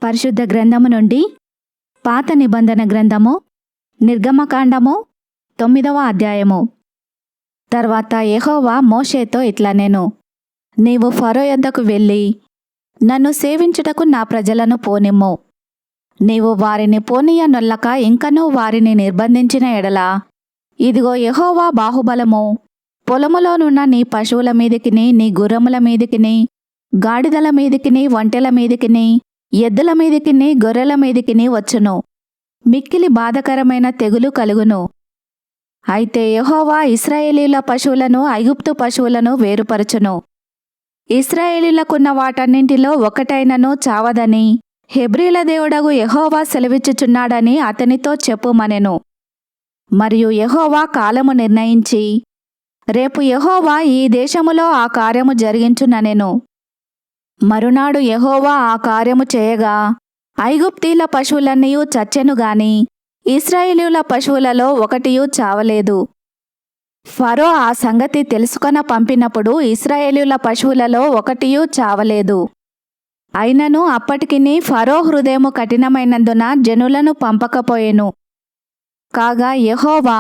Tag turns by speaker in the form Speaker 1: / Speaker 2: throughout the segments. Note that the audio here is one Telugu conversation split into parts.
Speaker 1: పరిశుద్ధ గ్రంథము నుండి పాత నిబంధన గ్రంథము నిర్గమకాండము 9వ అధ్యాయము. తర్వాత యెహోవా మోషేతో ఇట్లనెను, నీవు ఫరో యొద్దకు వెళ్ళి నన్ను సేవించుటకు నా ప్రజలను పోనిమ్ము. నీవు వారిని పోనీయనొల్లక ఇంకనూ వారిని నిర్బంధించిన ఎడల, ఇదిగో యెహోవా బాహుబలము పొలములోనున్న నీ పశువుల మీదికిని, నీ గుర్రముల మీదికిని, గాడిదల మీదికిని, ఒంటెల మీదికిని, ఎద్దుల మీదికిని, గొర్రెల మీదికిని వచ్చును. మిక్కిలి బాధకరమైన తెగులు కలుగును. అయితే యెహోవా ఇశ్రాయేలీయుల పశువులను ఐగుప్తు పశువులను వేరుపరచును. ఇశ్రాయేలీయులకున్న వాటన్నింటిలో ఒకటైనను చావదని హెబ్రీల దేవుడగు యెహోవా సెలవిచ్చుచున్నాడని అతనితో చెప్పుమనెను. మరియు యెహోవా కాలము నిర్ణయించి, రేపు యెహోవా ఈ దేశములో ఆ కార్యము జరిగించుననెను. మరునాడు యెహోవా ఆ కార్యము చేయగా ఐగుప్తీల పశువులన్నీయూ చచ్చెను గాని ఇశ్రాయేలీయుల పశువులలో ఒకటియూ చావలేదు. ఫరో ఆ సంగతి తెలుసుకొన పంపినప్పుడు ఇశ్రాయేలీయుల పశువులలో ఒకటియూ చావలేదు. అయినను అప్పటికిని ఫరో హృదయము కఠినమైనందున జనులను పంపకపోయెను. కాగా యెహోవా,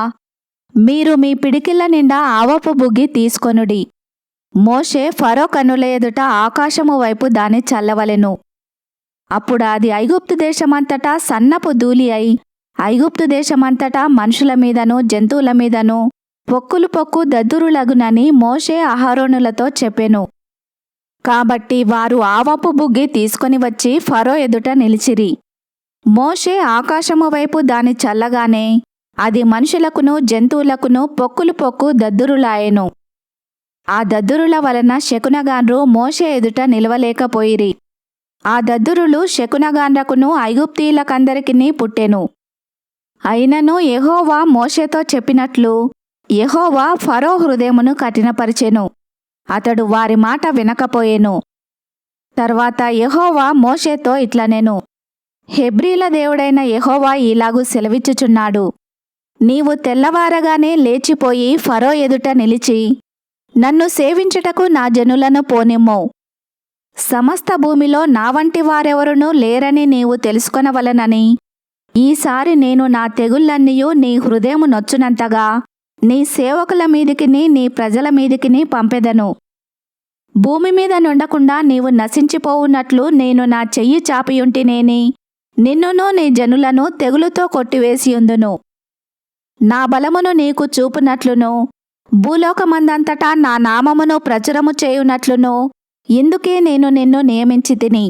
Speaker 1: మీరు మీ పిడికిళ్ళ నిండా ఆవపు బుగ్గి తీసుకొనుడి. మోషే ఫరో కన్నుల ఎదుట ఆకాశము వైపు దాన్ని చల్లవలెను. అప్పుడు అది ఐగుప్తు దేశమంతటా సన్నపు ధూళి అయి ఐగుప్తు దేశమంతటా మనుషుల మీదను జంతువుల మీదను పొక్కు దద్దురులగునని మోషే అహరోనులతో చెప్పెను. కాబట్టి వారు ఆవపు బుగ్గి తీసుకొని వచ్చి ఫరో ఎదుట నిలిచిరి. మోషే ఆకాశము వైపు దాన్ని చల్లగానే అది మనుషులకును జంతువులకును పొక్కు దద్దురులాయెను. ఆ దద్దురుల వలన శకునగాండ్రు మోషే ఎదుట నిలవలేకపోయిరి. ఆ దద్దురులు శకునగాండ్రకును ఐగుప్తీయులకందరికిని పుట్టెను. అయినను యెహోవా మోషేతో చెప్పినట్లు యెహోవా ఫరో హృదయమును కఠినపరిచెను. అతడు వారి మాట వినకపోయెను. తర్వాత యెహోవా మోషేతో ఇట్లనెను, హెబ్రీల దేవుడైన యెహోవా ఇలాగు సెలవిచ్చుచున్నాడు, నీవు తెల్లవారగానే లేచిపోయి ఫరో ఎదుట నిలిచి నన్ను సేవించుటకు నా జనులను పోనిమ్ము. సమస్త భూమిలో నా వంటి వారెవరునూ లేరని నీవు తెలుసుకొనవలనని ఈసారి నేను నా తెగుళ్ళన్నీయూ నీ హృదయము నొచ్చునంతగా నీ సేవకుల మీదికిని నీ ప్రజల మీదికిని పంపెదను. భూమి మీద నుండకుండా నీవు నశించిపోవునట్లు నేను నా చెయ్యి చాపియుంటినేని నిన్నును నీ జనులను తెగులుతో కొట్టివేసియుందును. నా బలమును నీకు చూపునట్లును భూలోకమందంతటా నా నామమును ప్రచురము చేయునట్లును ఇందుకే నేను నిన్ను నియమించితిని.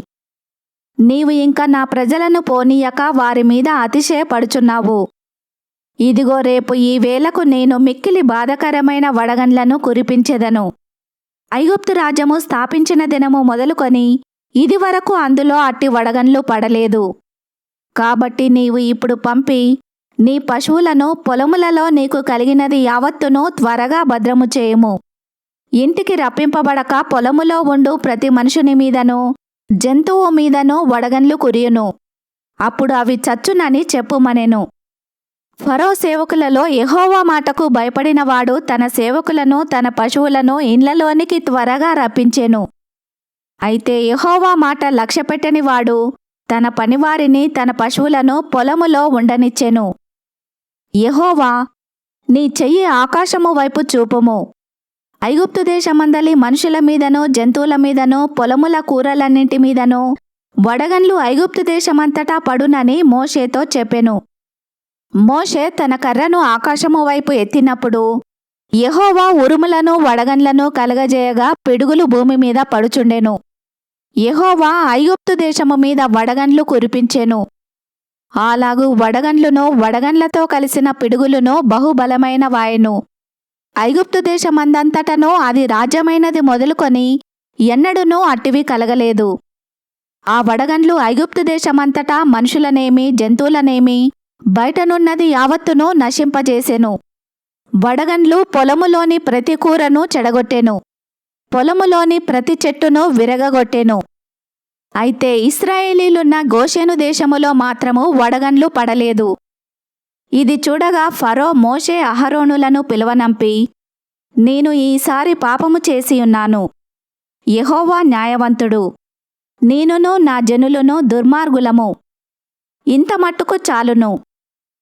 Speaker 1: నీవు ఇంక నా ప్రజలను పోనీయక వారి మీద అతిశయపడుచున్నావు. ఇదిగో రేపు ఈ వేళకు నేను మిక్కిలి బాధకరమైన వడగండ్లను కురిపించెదను. ఐగుప్తు రాజ్యము స్థాపించిన దినము మొదలుకొని ఇదివరకు అందులో అట్టి వడగండ్లు పడలేదు. కాబట్టి నీవు ఇప్పుడు పంపి నీ పశువులను పొలములలో నీకు కలిగినది యావత్తును త్వరగా భద్రము చేయుము. ఇంటికి రప్పింపబడక పొలములో ఉండు ప్రతి మనుషుని మీదను జంతువు మీదను వడగండ్లు కురియును. అప్పుడు అవి చచ్చునని చెప్పుమనెను. ఫరో సేవకులలో యెహోవా మాటకు భయపడినవాడు తన సేవకులను తన పశువులను ఇండ్లలోనికి త్వరగా రప్పించెను. అయితే యెహోవా మాట లక్ష్యపెట్టనివాడు తన పనివారిని తన పశువులను పొలములో ఉండనిచ్చెను. యెహోవా, నీ చెయ్యి ఆకాశము వైపు చూపుము. ఐగుప్తు దేశమందలి మనుషుల మీదను జంతువుల మీదను పొలముల కూరలన్నింటి మీదను వడగండ్లు ఐగుప్తు దేశమంతటా పడునని మోషేతో చెప్పెను. మోషే తన కర్రను ఆకాశము వైపు ఎత్తినప్పుడు యెహోవా ఉరుములను వడగండ్లను కలగజేయగా పిడుగులు భూమి మీద పడుచుండెను. యెహోవా ఐగుప్తు దేశము మీద వడగండ్లు కురిపించెను. అలాగు వడగండ్లును వడగండ్లతో కలిసిన పిడుగులును బహుబలమైన వాయెను. ఐగుప్తు దేశమందంతటను అది రాజ్యమైనది మొదలుకొని ఎన్నడూనూ అట్టివి కలగలేదు. ఆ వడగండ్లు ఐగుప్తు దేశమంతటా మనుషులనేమి జంతువులనేమి బయటనున్నది యావత్తును నశింపజేసెను. వడగండ్లు పొలములోని ప్రతి కూరను చెడగొట్టెను. పొలములోని ప్రతి చెట్టును విరగగొట్టెను. అయితే ఇశ్రాయేలీలున్న గోషెను దేశములో మాత్రము వడగండ్లు పడలేదు. ఇది చూడగా ఫరో మోషే అహరోనులను పిలువనంపి, నేను ఈసారి పాపము చేసియున్నాను. యెహోవా న్యాయవంతుడు. నేనును నా జనులను దుర్మార్గులము. ఇంత మట్టుకు చాలును.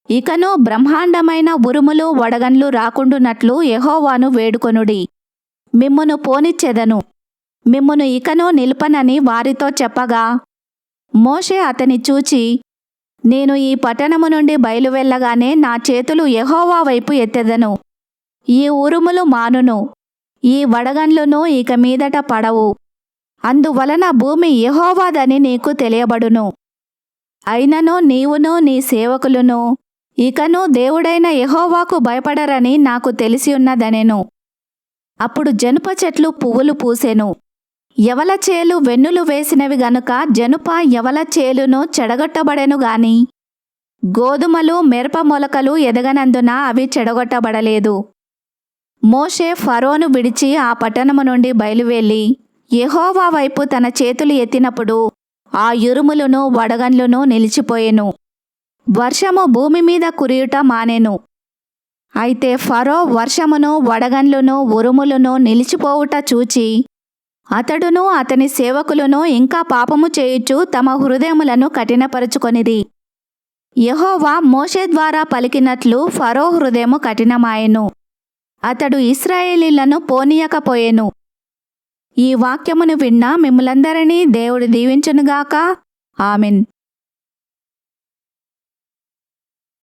Speaker 1: ఇకను బ్రహ్మాండమైన ఉరుములు వడగండ్లు రాకుండునట్లు యెహోవాను వేడుకొనుడి. మిమ్మును పోనిచ్చెదను. మిమ్మును ఇకను నిలుపనని వారితో చెప్పగా, మోషే అతని చూచి, నేను ఈ పట్టణము నుండి బయలువెళ్ళగానే నా చేతులు యెహోవా వైపు ఎత్తెదను. ఈ ఉరుములు మానును, ఈ వడగండ్లును ఇక మీదట పడవు. అందువలన భూమి యెహోవాదని నీకు తెలియబడును. అయినను నీవును నీ సేవకులును ఇకను దేవుడైన యెహోవాకు భయపడరని నాకు తెలిసియున్నదనెను. అప్పుడు జనుప చెట్లు పువ్వులు పూసెను. యవల చేలు వెన్నులు వేసినవి గనుక జనుప యవల చేలును చెడగొట్టబడెను గాని గోధుమలు మిరప మొలకలు ఎదగనందున అవి చెడగొట్టబడలేదు. మోషే ఫరోను విడిచి ఆ పట్టణము నుండి బయలువెళ్ళి యెహోవా వైపు తన చేతులు ఎత్తినప్పుడు ఆ యురుములను వడగండ్లును నిలిచిపోయెను. వర్షము భూమి మీద కురియుట మానెను. అయితే ఫరో వర్షమును వడగండ్లును ఉరుములను నిలిచిపోవుట చూచి అతడును అతని సేవకులను ఇంకా పాపము చేయుచు తమ హృదయములను కఠినపరుచుకొనిరి. యెహోవా మోషే ద్వారా పలికినట్లు ఫరో హృదయము కఠినమాయెను. అతడు ఇశ్రాయేలీయులను పోనీయకపోయెను. ఈ వాక్యమును విన్న మిమ్ములందరినీ దేవుడు దీవించునుగాక. ఆమెన్.